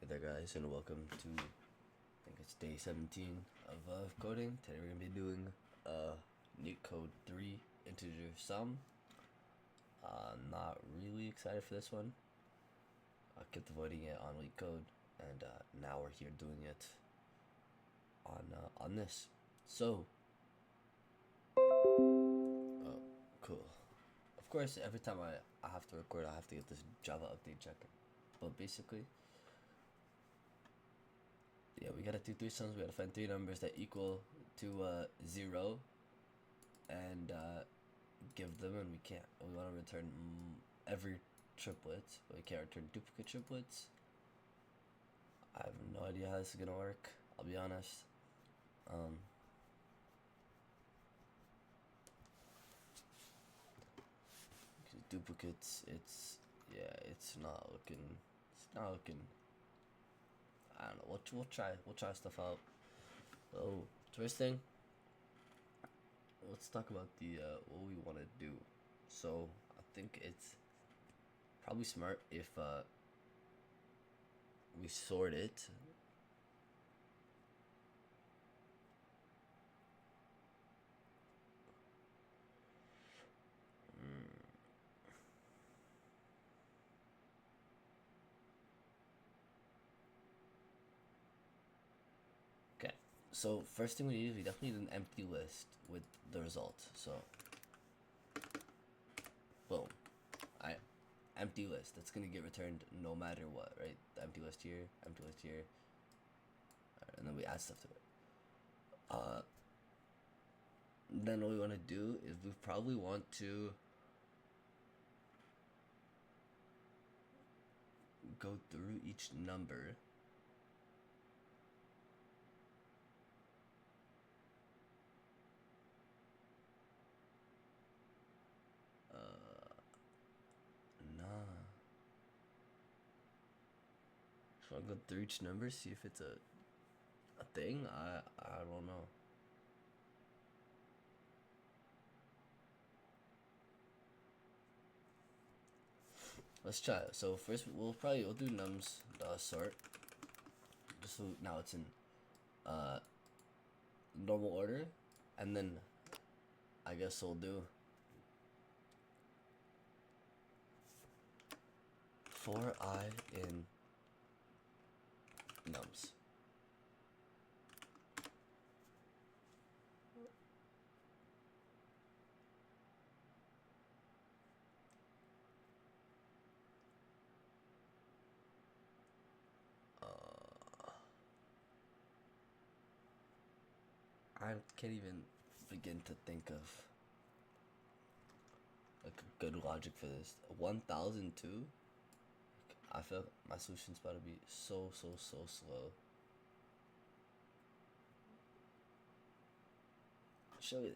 Hey there guys, and welcome to, I think it's day 17 of coding. Today we're going to be doing NeetCode 3 integer sum. Not really excited for this one. I kept avoiding it on LeetCode, and now we're here doing it on this. So, cool. Of course, every time I have to record, I have to get this Java update checker. But basically, yeah, we gotta do three sums. We gotta find three numbers that equal to 0, and give them. And we want to return every triplet, but we can't return duplicate triplets. I have no idea how this is gonna work. I'll be honest. Duplicates, it's not looking. I don't know. We'll try stuff out. So first thing, let's talk about the what we want to do. So I think it's probably smart if we sort it. Okay, so first thing we definitely need an empty list with the result. So boom, empty list. That's gonna get returned no matter what, right? The empty list here, and then we add stuff to it. Then what we want to do is we probably want to go through each number. So I'll go through each number, see if it's a thing. I don't know. Let's try it. So first we'll do nums sort. Just so now it's in normal order, and then I guess we'll do for I in nums. I can't even begin to think of like a good logic for this. 1002. I feel my solution's about to be so slow. Show you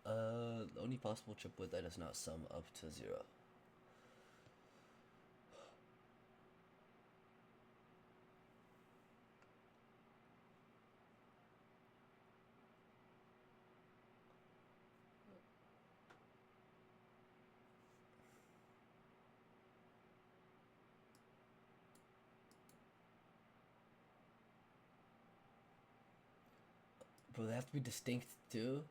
there. The only possible triplet that does not sum up to 0. But they have to be distinct too.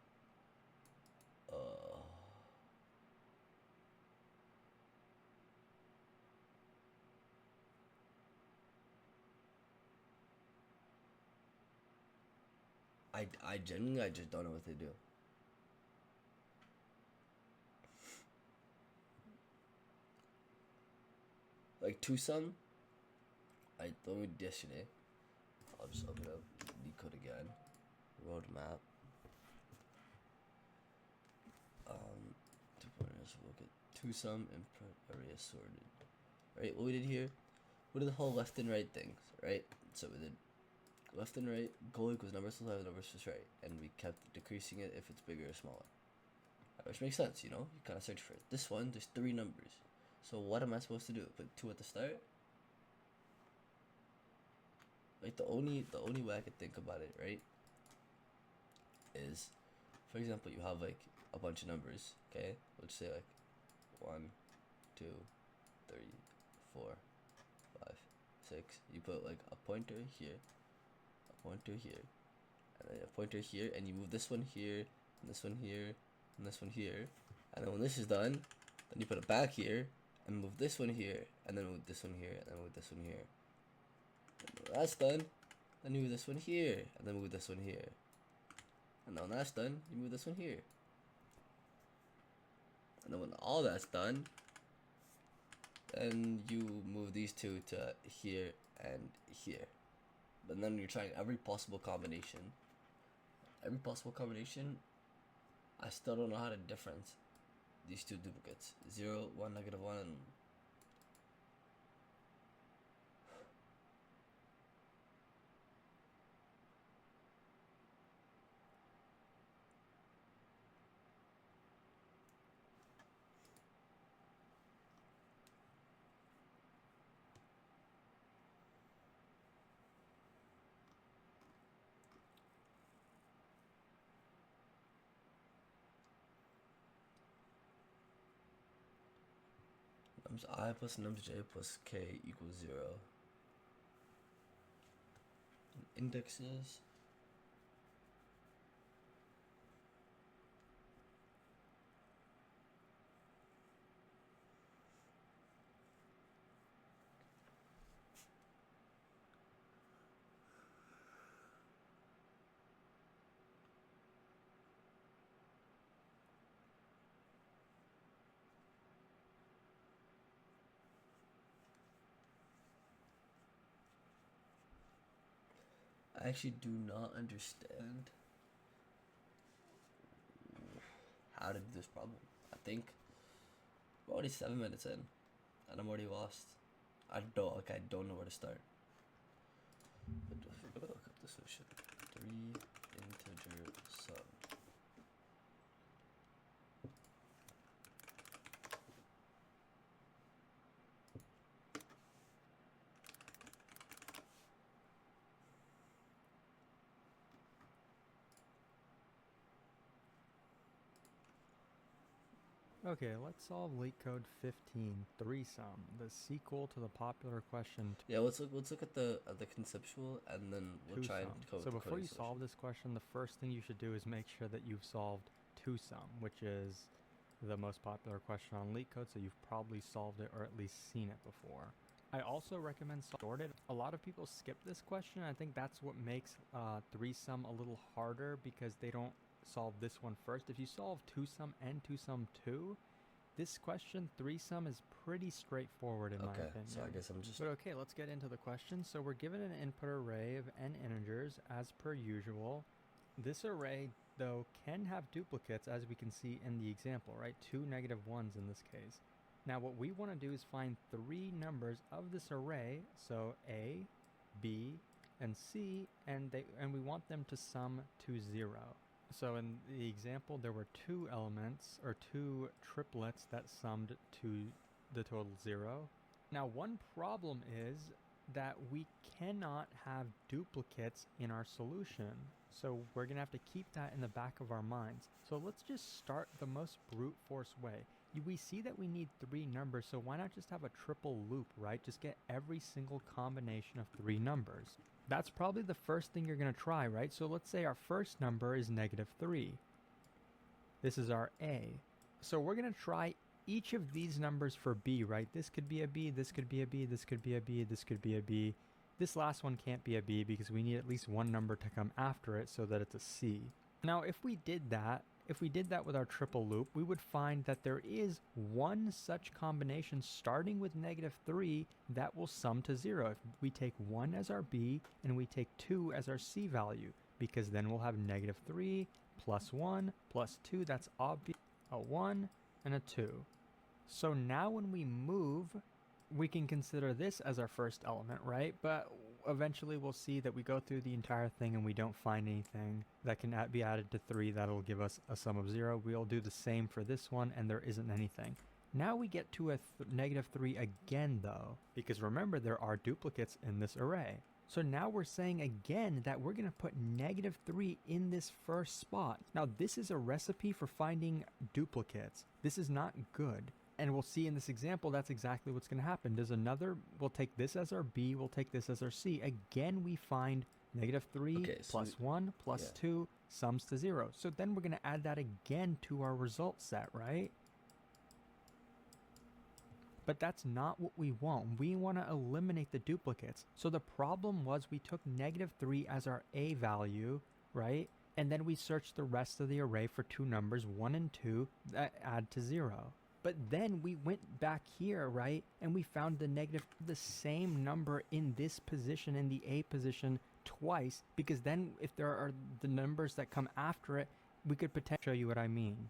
I genuinely just don't know what to do. Like two sum. I told me yesterday. I'll just open up NeetCode again. Roadmap. 2 pointers. We'll get two sum input array sorted. Right. What we did here. We did the whole left and right things. Right. So we did left and right. Goal equals number plus left, number plus right, and we kept decreasing it if it's bigger or smaller. Which makes sense, you know. You kind of search for it. This one, there's 3 numbers. So what am I supposed to do? Put 2 at the start? Like the only way I could think about it, right, is, for example, you have like a bunch of numbers, okay? Let's say like 1, 2, 3, 4, 5, 6. You put like a pointer here, a pointer here, and then a pointer here, and you move this one here, and this one here, and this one here. And then when this is done, then you put it back here, and move this one here, and then move this one here, and then move this one here. And when that's done, then you move this one here, and then move this one here. And then when that's done, you move this one here. And then when all that's done, then you move these two to here and here. But then you're trying every possible combination. Every possible combination, I still don't know how to difference these two duplicates. 0, 1, -1, and nums I plus nums j plus k equals 0. And indexes. I actually do not understand how to do this problem. I think we're already 7 minutes in, and I'm already lost. I don't know where to start. But if we look up the solution, 3 integer sum. Okay, let's solve LeetCode 15, 3-sum, the sequel to the popular question Yeah, let's look at the conceptual, and then we'll try and 2-sum. come up So with the before you coding solve solution. this question, the first thing you should do is make sure that you've solved 2-sum, which is the most popular question on LeetCode, so you've probably solved it or at least seen it before. I also recommend sorted. A lot of people skip this question. I think that's what makes 3-sum a little harder, because they don't solve this one first. If you solve 2-sum and 2-sum 2, this question 3-sum is pretty straightforward in my opinion. So I guess I'm just... But okay, let's get into the question. So we're given an input array of n integers as per usual. This array though can have duplicates, as we can see in the example, right? 2 -1s in this case. Now what we want to do is find 3 numbers of this array, so A, B, and C, and we want them to sum to 0. So in the example, there were 2 elements, or 2 triplets that summed to the total 0. Now one problem is that we cannot have duplicates in our solution. So we're going to have to keep that in the back of our minds. So let's just start the most brute force way. We see that we need 3 numbers, so why not just have a triple loop, right? Just get every single combination of 3 numbers. That's probably the first thing you're going to try, right? So let's say our first number is -3. This is our A. So we're going to try each of these numbers for B, right? This could be a B, this could be a B, this could be a B, this could be a B. This last one can't be a B because we need at least one number to come after it so that it's a C. Now, if we did that with our triple loop, we would find that there is one such combination starting with -3 that will sum to 0. If we take 1 as our B and we take 2 as our C value, because then we'll have -3 plus 1 plus 2, that's obvious, a 1 and a 2. So now when we move, we can consider this as our first element, right? But eventually we'll see that we go through the entire thing and we don't find anything that can be added to 3 that'll give us a sum of 0. We'll do the same for this one, and there isn't anything. Now we get to a -3 again though, because remember there are duplicates in this array. So now we're saying again that we're going to put -3 in this first spot. Now this is a recipe for finding duplicates. This is not good. And we'll see in this example, that's exactly what's going to happen. There's another, we'll take this as our B, we'll take this as our C. Again, we find -3 Okay, so plus 1 plus yeah. 2 sums to 0. So then we're going to add that again to our result set, right? But that's not what we want. We want to eliminate the duplicates. So the problem was we took -3 as our A value, right? And then we searched the rest of the array for two numbers, 1 and 2, that add to 0. But then we went back here, right? And we found the same number in this position, in the A position, twice. Because then if there are the numbers that come after it, we could potentially show you what I mean.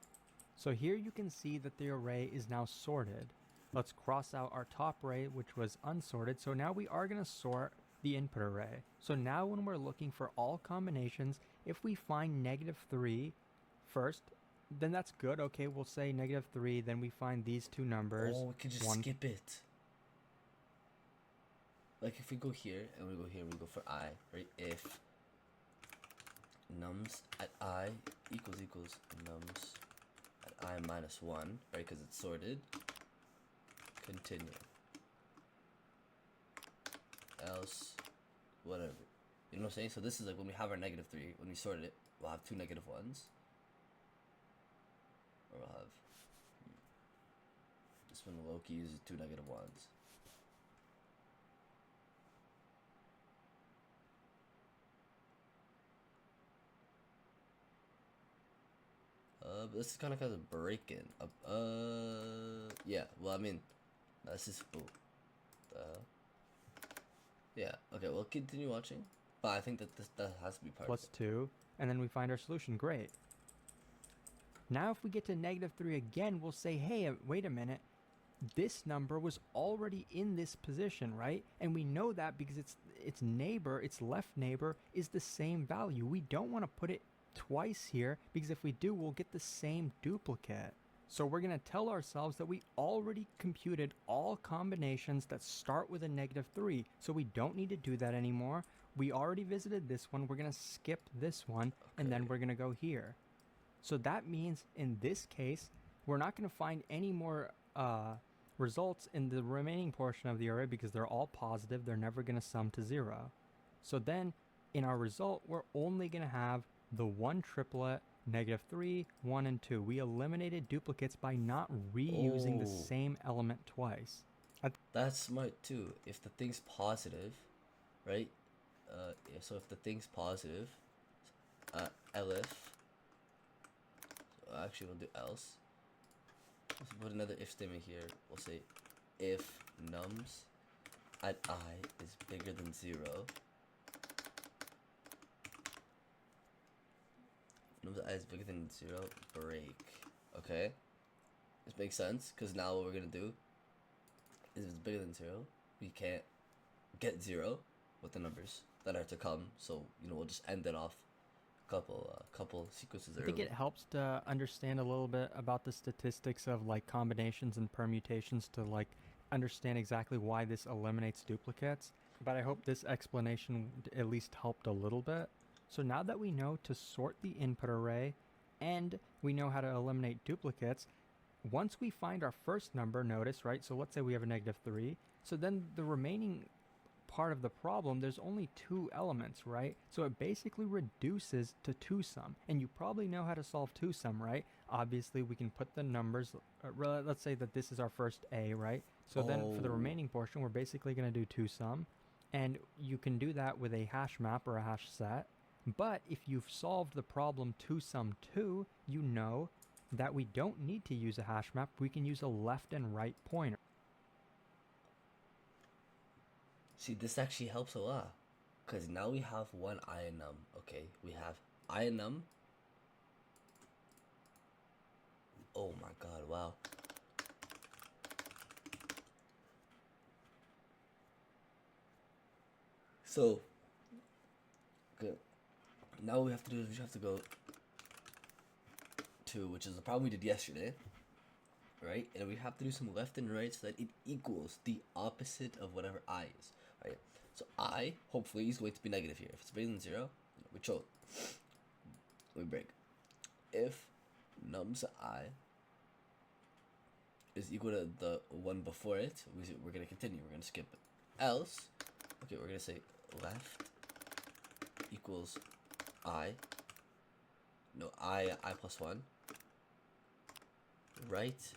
So here you can see that the array is now sorted. Let's cross out our top array, which was unsorted. So now we are going to sort the input array. So now when we're looking for all combinations, if we find -3 first, then that's good. Okay, we'll say -3, then we find these two numbers. Oh, we could just skip it. Like if we go here and we go here, we go for I, right? If nums at I equals nums at I minus 1, right? Because it's sorted. Continue. Else, whatever. You know what I'm saying? So this is like when we have our -3, when we sorted it, we'll have two -1s. Or we'll have this one. Loki uses two -1s. But this is kind of a break-in. Yeah. Well, I mean, this is yeah. Okay. We'll continue watching, but I think that that has to be part plus of it. 2, and then we find our solution. Great. Now if we get to -3 again, we'll say, hey, wait a minute. This number was already in this position, right? And we know that because its neighbor, its left neighbor, is the same value. We don't want to put it twice here, because if we do, we'll get the same duplicate. So we're going to tell ourselves that we already computed all combinations that start with a -3, so we don't need to do that anymore. We already visited this one. We're going to skip this one, and then we're going to go here. So that means in this case, we're not going to find any more results in the remaining portion of the array because they're all positive. They're never going to sum to 0. So then in our result, we're only going to have the one triplet, -3, 1, and 2. We eliminated duplicates by not reusing the same element twice. That's smart too. If the thing's positive, right? So if the thing's positive, elif. So actually, we'll do else. Let's put another if statement here. We'll say if nums at I is bigger than 0. Nums at I is bigger than 0. Break. Okay. This makes sense because now what we're gonna do is if it's bigger than 0, we can't get 0 with the numbers that are to come. So we'll just end it off couple sequences early. I think it helps to understand a little bit about the statistics of like combinations and permutations to like understand exactly why this eliminates duplicates. But I hope this explanation at least helped a little bit. So now that we know to sort the input array and we know how to eliminate duplicates, once we find our first number, notice, right? So let's say we have a -3. So then the remaining part of the problem, there's only 2 elements, right? So it basically reduces to 2-sum. And you probably know how to solve 2-sum, right? Obviously, we can put the numbers, let's say that this is our first A, right? So then for the remaining portion, we're basically going to do 2-sum. And you can do that with a hash map or a hash set. But if you've solved the problem 2-sum 2, you know that we don't need to use a hash map. We can use a left and right pointer. See, this actually helps a lot, because now we have one I and num. Okay, we have I and num. Oh my god, wow. So, good. Now what we have to do is we have to go to, which is the problem we did yesterday, right? And we have to do some left and right so that it equals the opposite of whatever I is. Right, so I hopefully is going to be negative here. If it's bigger than 0, we choke. We break. If nums I is equal to the one before it, we're gonna continue. We're gonna skip it. Else, okay, we're gonna say left equals I. No, I plus 1. Right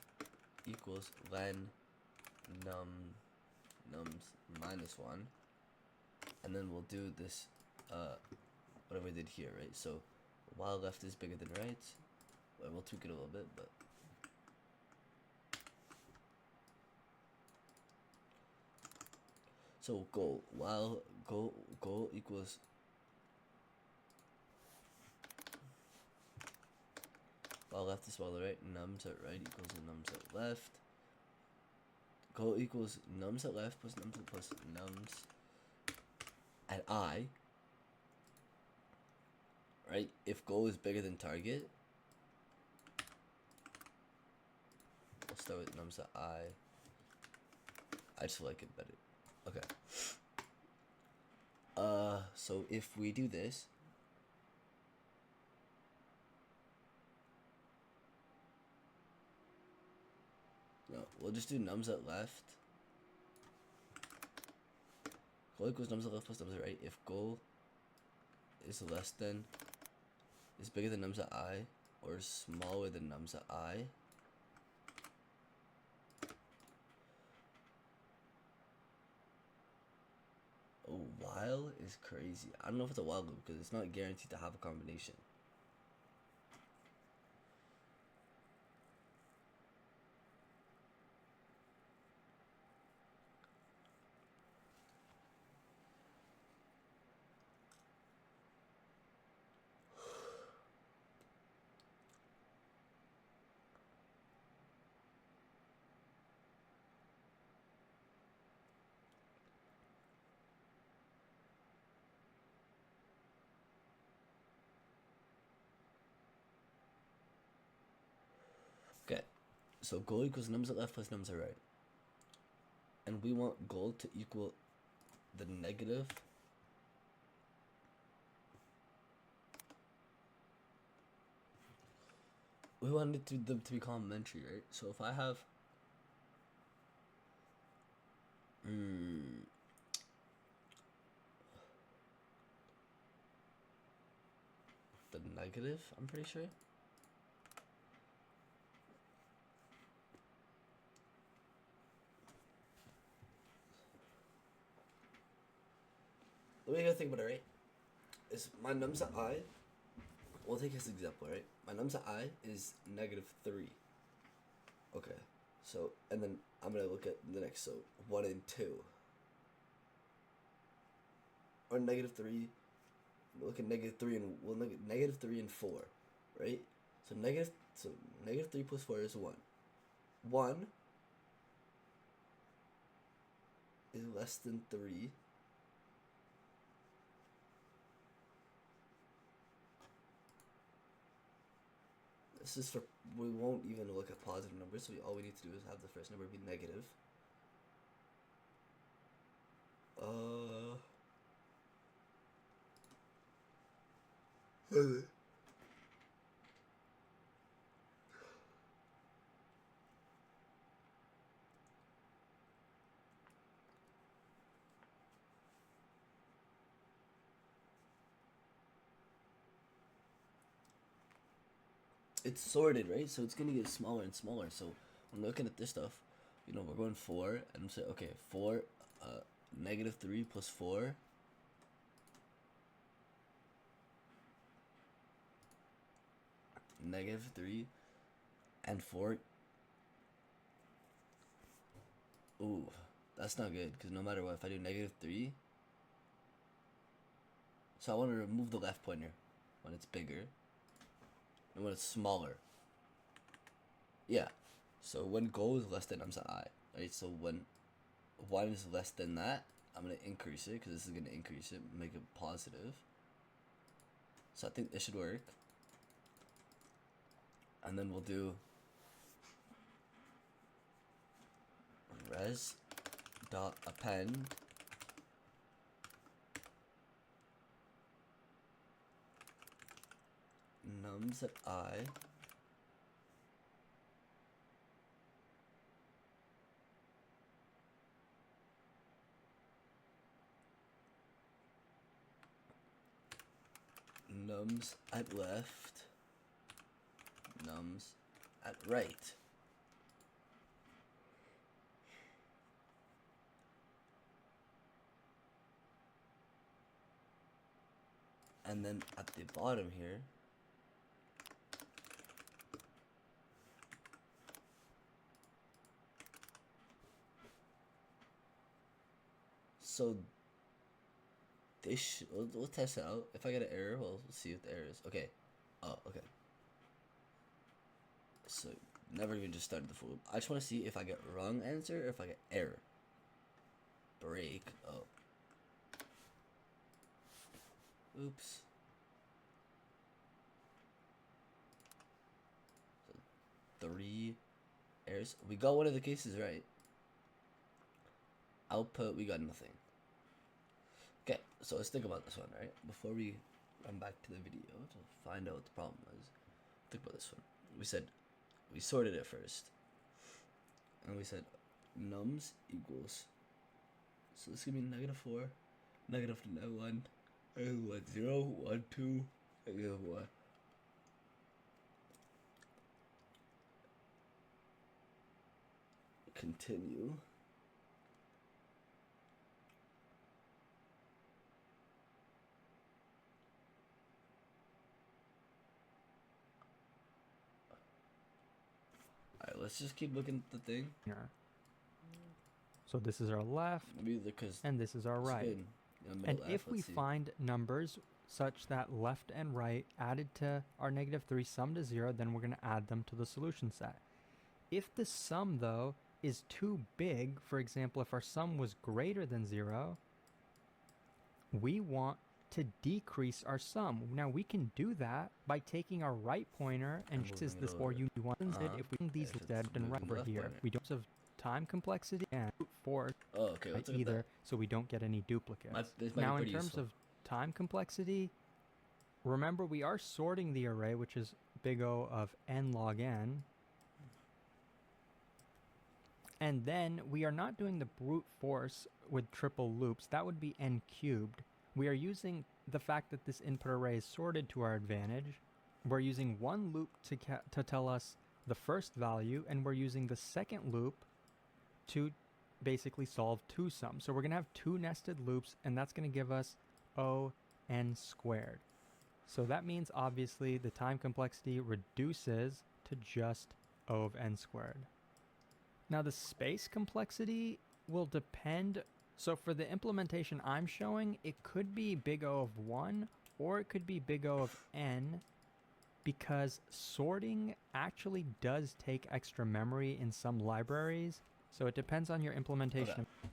equals len nums minus 1. And then we'll do this, whatever we did here, right? So while left is bigger than right, well, we'll tweak it a little bit, but so goal, while goal equals while left is smaller right, nums at right equals nums at left. Goal equals nums at left plus nums at I. Right? If goal is bigger than target, we'll start with nums at I. I just like it better. Okay. So if we do this, no, we'll just do nums at left. Goal equals nums at left plus nums at right. If goal is less than, is bigger than nums at I, or smaller than nums at I, a while is crazy. I don't know if it's a while loop because it's not guaranteed to have a combination. Okay, so goal equals nums at left plus nums at right. And we want goal to equal the negative we wanted them to be complementary, right? So if I have the negative, I'm pretty sure. The way I gotta think about it, right, is my nums at I, we'll take this example, right? My nums at I is -3. Okay, so, and then I'm gonna look at the next, so 1 and 2. Or -3, look at -3 and, well, -3 and 4, right? So -3 plus 4 is 1. 1 is less than 3. This is for, we won't even look at positive numbers, so all we need to do is have the first number be negative. It's sorted, right? So it's gonna get smaller and smaller. So when looking at this stuff, you know, we're going 4, and I'm saying, okay, 4, -3 plus 4. -3 and 4. Ooh, that's not good, because no matter what, if I do -3, so I want to remove the left pointer when it's bigger, and when it's smaller. Yeah, so when goal is less than nums at I, right? So when 1 is less than that, I'm going to increase it, because this is going to increase it, make it positive. So I think this should work. And then we'll do res dot append nums at I nums at left, nums at right. And then at the bottom here, so we'll test it out. If I get an error, we'll see what the error is. Okay. Oh, okay. So never even just started the full loop. I just want to see if I get wrong answer or if I get error. Break. Oh. Oops. So 3 errors. We got one of the cases right. Output, we got nothing. Okay, so let's think about this one, right? Before we run back to the video to find out what the problem was. Think about this one. We said we sorted it first. And we said nums equals. So this is gonna be -4, -1, -1, 0, 1, 2, -1. Continue. Alright, let's just keep looking at the thing. Here. So this is our left, Maybe because and this is our right. And if we find numbers such that left and right added to our -3 sum to 0, then we're going to add them to the solution set. If the sum, though, is too big, for example, if our sum was greater than 0, we want to decrease our sum. Now, we can do that by taking our right pointer and just as this or you want it if we these left and right over here. Pointer. We don't have time complexity and force let's either, so we don't get any duplicates. Now, in terms of time complexity, remember we are sorting the array, which is big O of n log n. And then we are not doing the brute force with triple loops. That would be n cubed. We are using the fact that this input array is sorted to our advantage. We're using one loop to tell us the first value, and we're using the second loop to basically solve two sums. So we're going to have two nested loops, and that's going to give us O n squared. So that means obviously the time complexity reduces to just O of n squared. Now the space complexity will depend. So for the implementation I'm showing, it could be big O of 1 or it could be big O of n, because sorting actually does take extra memory in some libraries. So it depends on your implementation. Okay.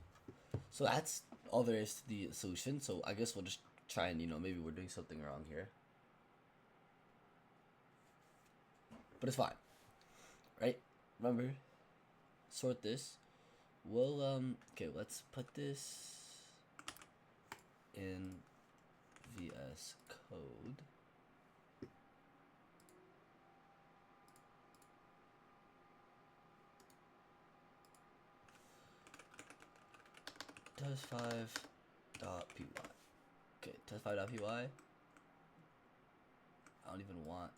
So that's all there is to the solution. So I guess we'll just try and, maybe we're doing something wrong here. But it's fine. Right? Remember, sort this. We'll, okay, let's put this in VS Code. test5.py. Okay, test5.py. I don't even want.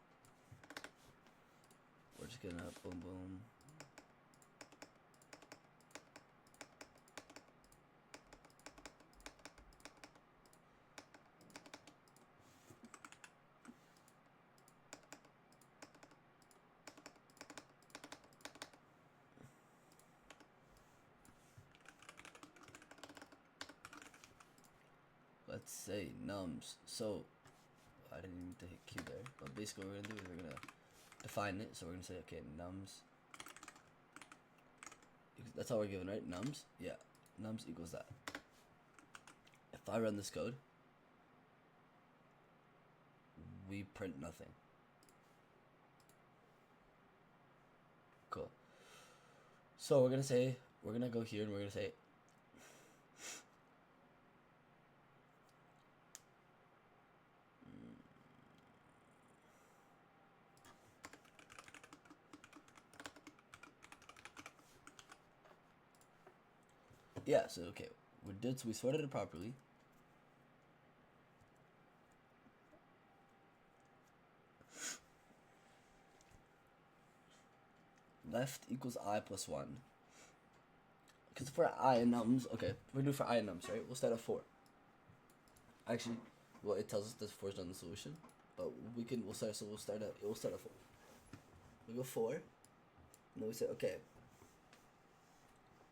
We're just gonna boom boom. Let's say nums. So I didn't need to hit Q there, but basically what we're gonna do is we're gonna define it. So we're gonna say, okay, nums. That's all we're given, right? Nums. Yeah, nums equals that. If I run this code, we print nothing. Cool. So we're gonna go here and we're gonna say. Yeah, so okay, we sorted it properly. left equals I plus 1. Because for I and nums, okay, we're doing for I and nums, right? We'll start at 4. Actually, well, it tells us that 4 is not the solution, but we'll start at 4. We go 4, and then we say, okay,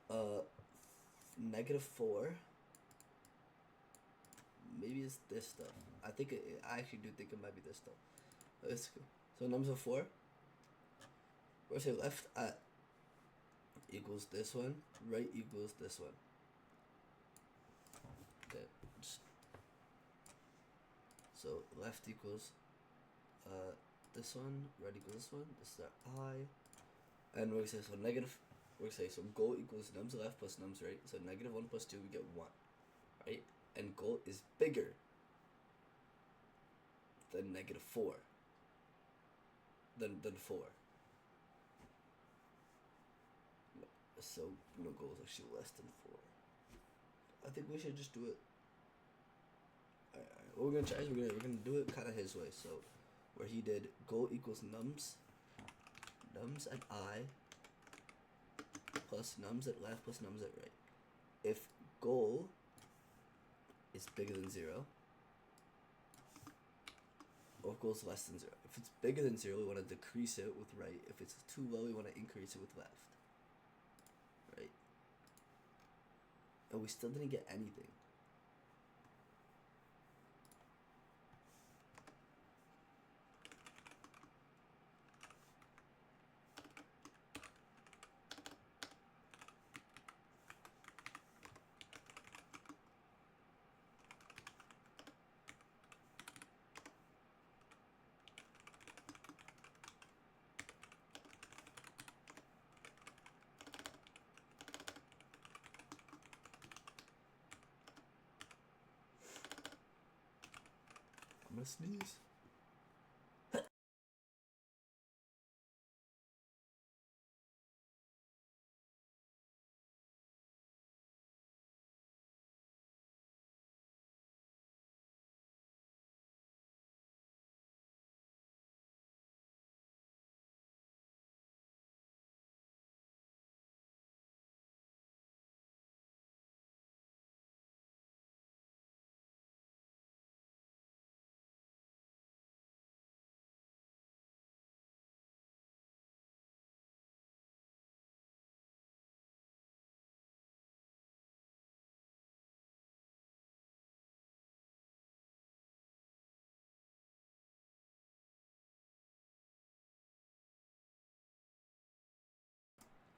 -4, maybe it's this stuff. I actually do think it might be this stuff. Let's go. So numbers of 4, we're say left at equals this one, right equals this one. Okay. So left equals this one, right equals this one. This is our I, and we're gonna say so negative. We're gonna say so goal equals nums left plus nums right. So -1 plus 2, we get 1, right? And goal is bigger than -4. Than 4. So goal is actually less than 4. I think we should just do it. Alright. What we're gonna try is we're gonna do it kind of his way. So where he did goal equals nums at I plus nums at left plus nums at right. If goal is bigger than 0, or goal is less than 0. If it's bigger than 0, we want to decrease it with right. If it's too low, we want to increase it with left. Right? And we still didn't get anything. I'm gonna sneeze.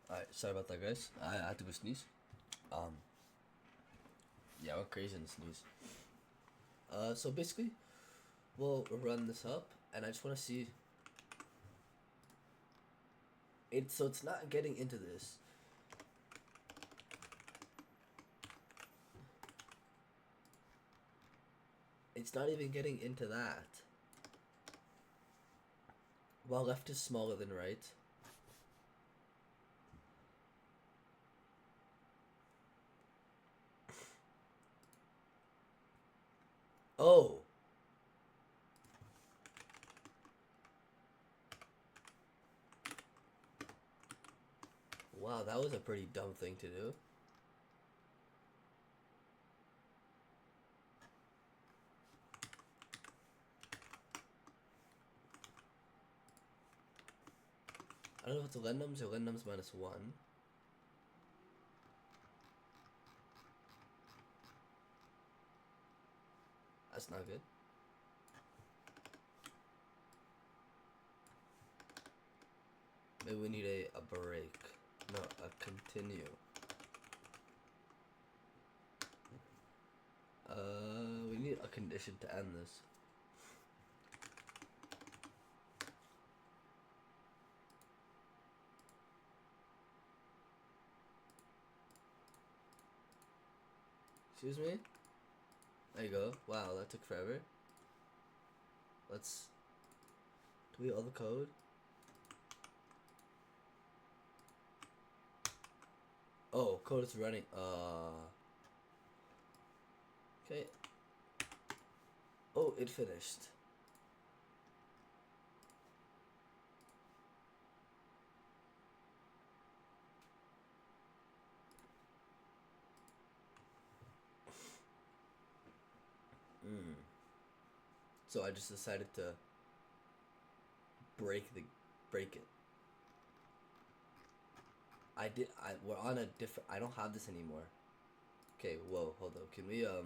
Alright, sorry about that, guys. I had to go sneeze. Yeah, we're crazy in the sneeze. So basically, we'll run this up, and I just want to see. So it's not getting into this. It's not even getting into that. While left is smaller than right. Oh. Wow, that was a pretty dumb thing to do. I don't know if it's lennums or lennums -1. That's not good. Maybe we need a break. No, a continue. We need a condition to end this. Excuse me? There you go. Wow, that took forever. Let's delete all the code. Oh, code is running. Okay. Oh, it finished. So I just decided to break it. We're on a different, I don't have this anymore. Okay, whoa, hold up. Can we I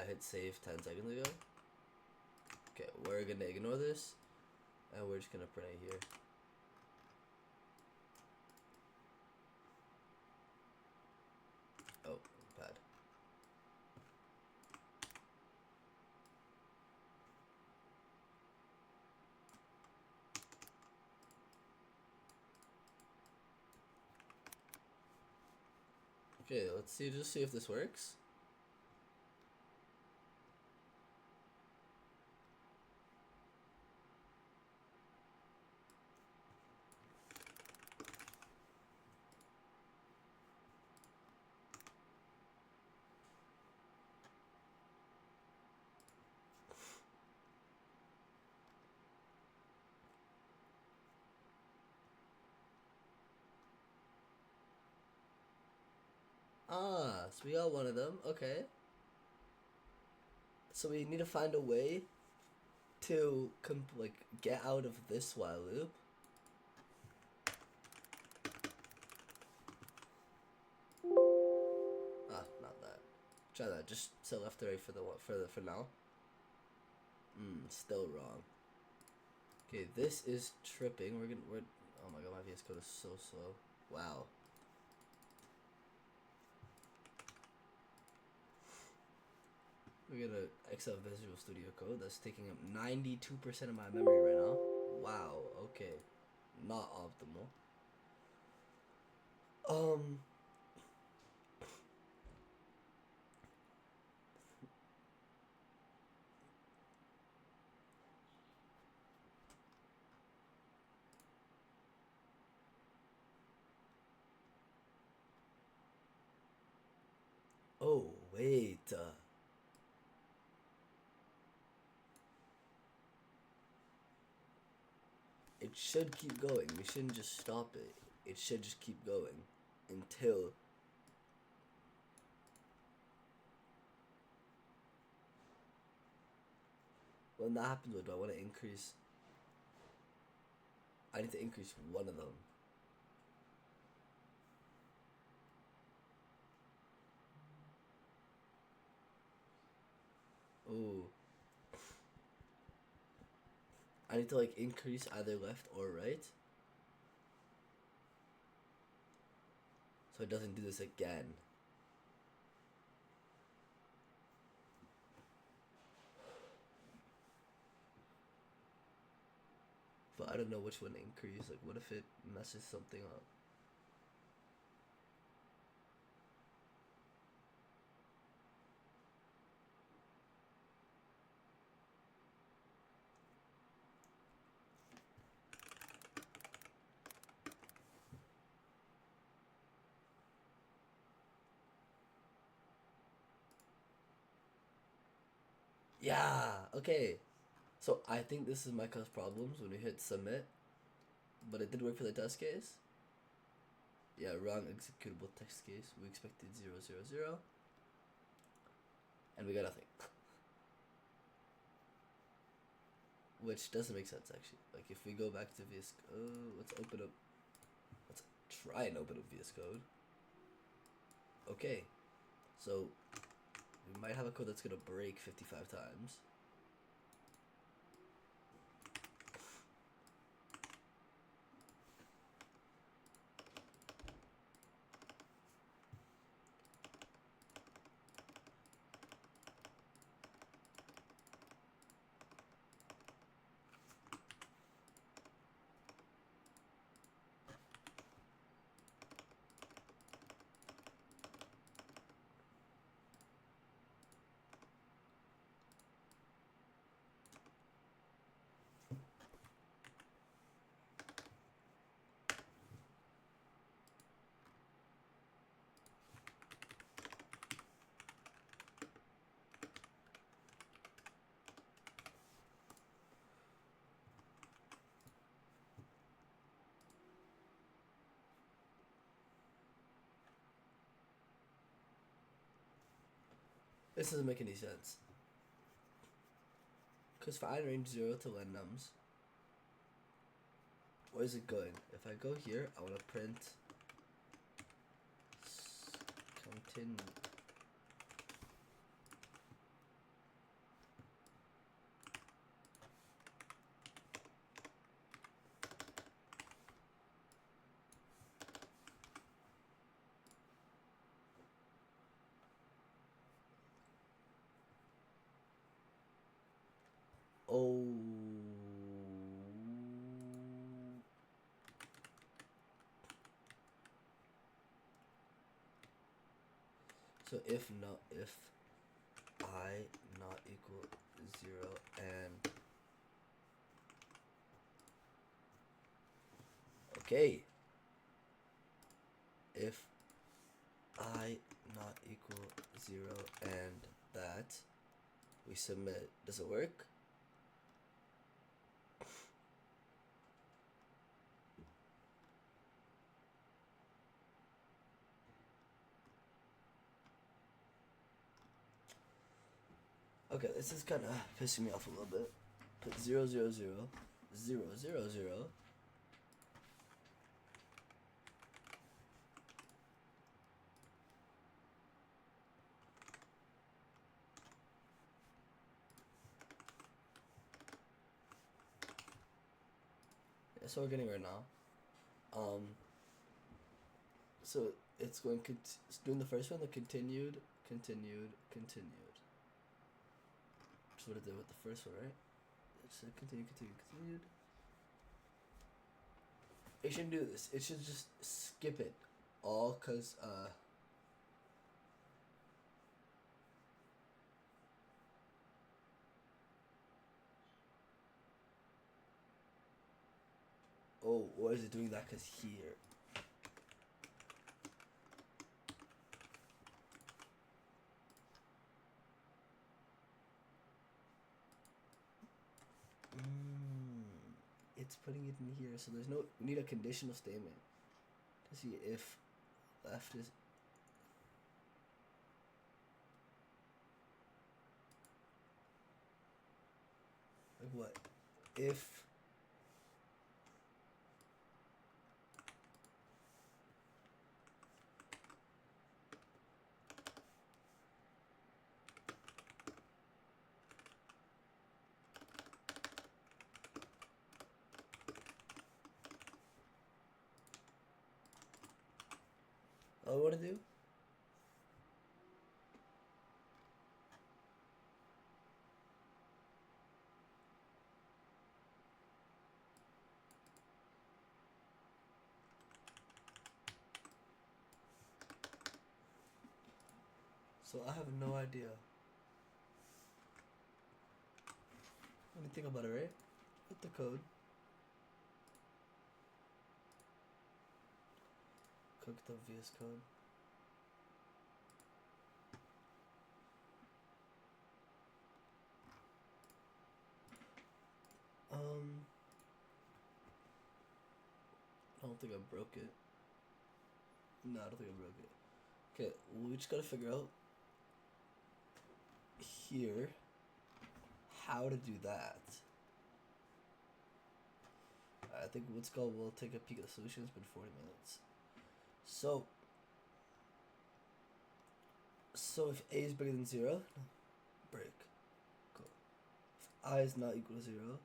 hit save 10 seconds ago. Okay, we're gonna ignore this and we're just gonna print it here. Oh, bad. Okay, let's see, just see if this works. Ah, so we got one of them. Okay. So we need to find a way to get out of this while loop. Ah, not that. Try that. Just set left to right for now. Still wrong. Okay, this is tripping. Oh my god, my VS Code is so slow. Wow. We're gonna Excel Visual Studio Code that's taking up 92% of my memory right now. Wow, okay. Not optimal. Oh, wait. It should keep going. We shouldn't just stop it. It should just keep going until when that happens, what do I want to increase? I need to increase one of them. Ooh. I need to increase either left or right. So it doesn't do this again. But I don't know which one to increase. What if it messes something up? Yeah, okay. So I think this might cause problems when we hit submit. But it did work for the test case. Yeah, wrong executable test case. We expected 000. And we got nothing. Which doesn't make sense actually. If we go back to VS Code, let's try and open up VS Code. Okay. So we might have a code that's gonna break 55 times. This doesn't make any sense. Because find range 0 to len nums. Where is it going? If I go here, I want to print continue. Oh. So if I not equal 0 and okay, if I not equal 0 and that, we submit. Does it work? Okay, this is kind of pissing me off a little bit. Put 0, 0, 0, 0, 0, 0. That's what we're getting right now. So it's going it's doing the first one, the continued. That's what it did with the first one, right? It said continued. It shouldn't do this. It should just skip it all, cause oh, why is it doing that? Cause here. It's putting it in here, so there's no. We need a conditional statement to see if left is. Like what? If. Oh, what to do? So I have no idea. Let me think about it, right? Put the code. Cook the VS Code. I don't think I broke it. No, I don't think I broke it. Okay, we just gotta figure out here how to do that. I think let's go. We'll take a peek at the solution. It's been 40 minutes. So if a is bigger than 0, break. Cool. If I is not equal to 0,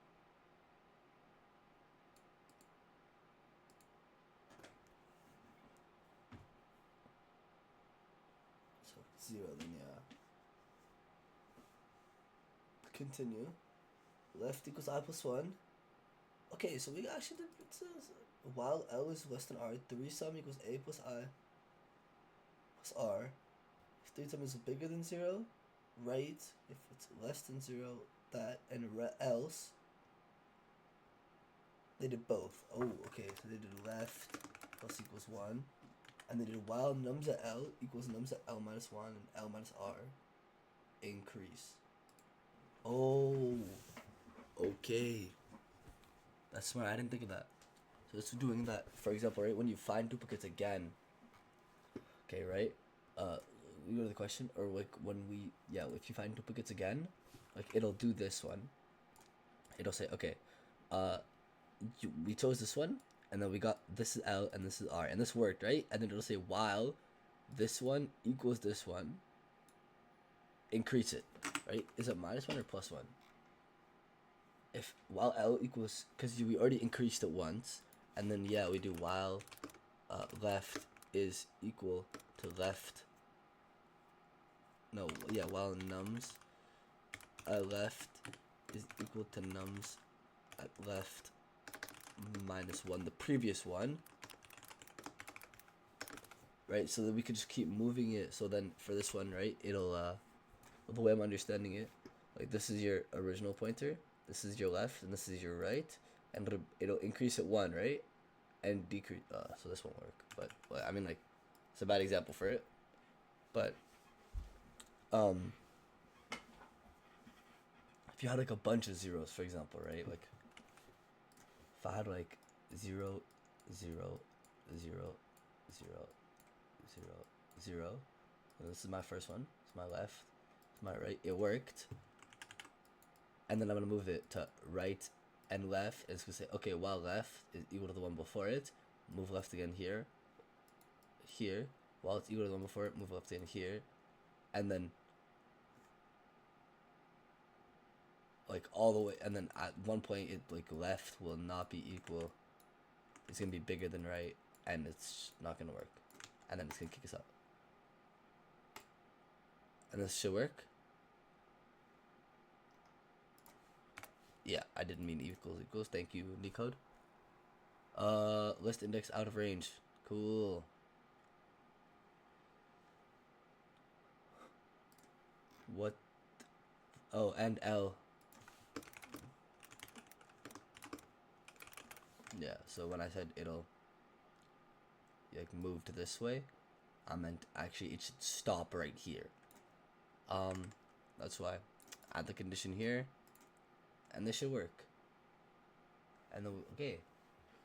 so 0, then yeah. Continue. Left equals I plus 1. Okay, so we actually did it says while L is less than R, 3 sum equals A plus I plus R. If 3 sum is bigger than 0, right? If it's less than 0, that, and else. They did both. Oh, okay, so they did left plus equals 1. And they did while nums at L equals nums at L minus 1 and L minus R. Increase. Oh, okay. That's smart. I didn't think of that. So it's doing that. For example, right, when you find duplicates again. Okay, right? you go to the question, or like when we, yeah, if you find duplicates again, like it'll do this one. It'll say, okay, we chose this one, and then we got this is L and this is R, and this worked, right? And then it'll say while this one equals this one, increase it, right? Is it -1 or +1? If while L equals, because we already increased it once, and then yeah, we do while left is equal to left. No, yeah, while nums left is equal to nums at left -1, the previous one, right? So that we could just keep moving it. So then for this one, right, it'll the way I'm understanding it, like this is your original pointer, this is your left, and this is your right, and it'll increase it 1, right, and decrease. So this won't work, but I mean, like, it's a bad example for it, but if you had like a bunch of zeros, for example, right, like if I had like 0, 0, 0, 0, 0, 0, and this is my first one, it's my left, it's my right, it worked, and then I'm gonna move it to right and left, and it's gonna say, okay, while left is equal to the one before it, move left again here, while it's equal to the one before it, move left again here, and then like all the way, and then at one point it like left will not be equal, it's gonna be bigger than right, and it's not gonna work, and then it's gonna kick us out. And this should work. Yeah, I didn't mean equals. Thank you, NeetCode. List index out of range. Cool. What? Oh, and L. Yeah, so when I said it'll like move to this way, I meant actually it should stop right here. That's why. Add the condition here, and this should work. And then okay,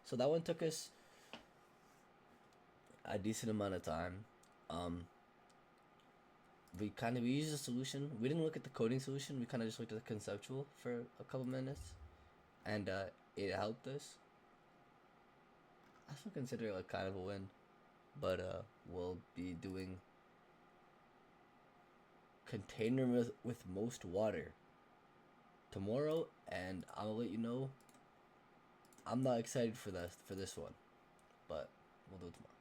so that one took us a decent amount of time. We used a solution. We didn't look at the coding solution. We kind of just looked at the conceptual for a couple minutes, and it helped us. I still consider it like kind of a win, but we'll be doing container with most water tomorrow, and I'll let you know. I'm not excited for this one, but we'll do it tomorrow.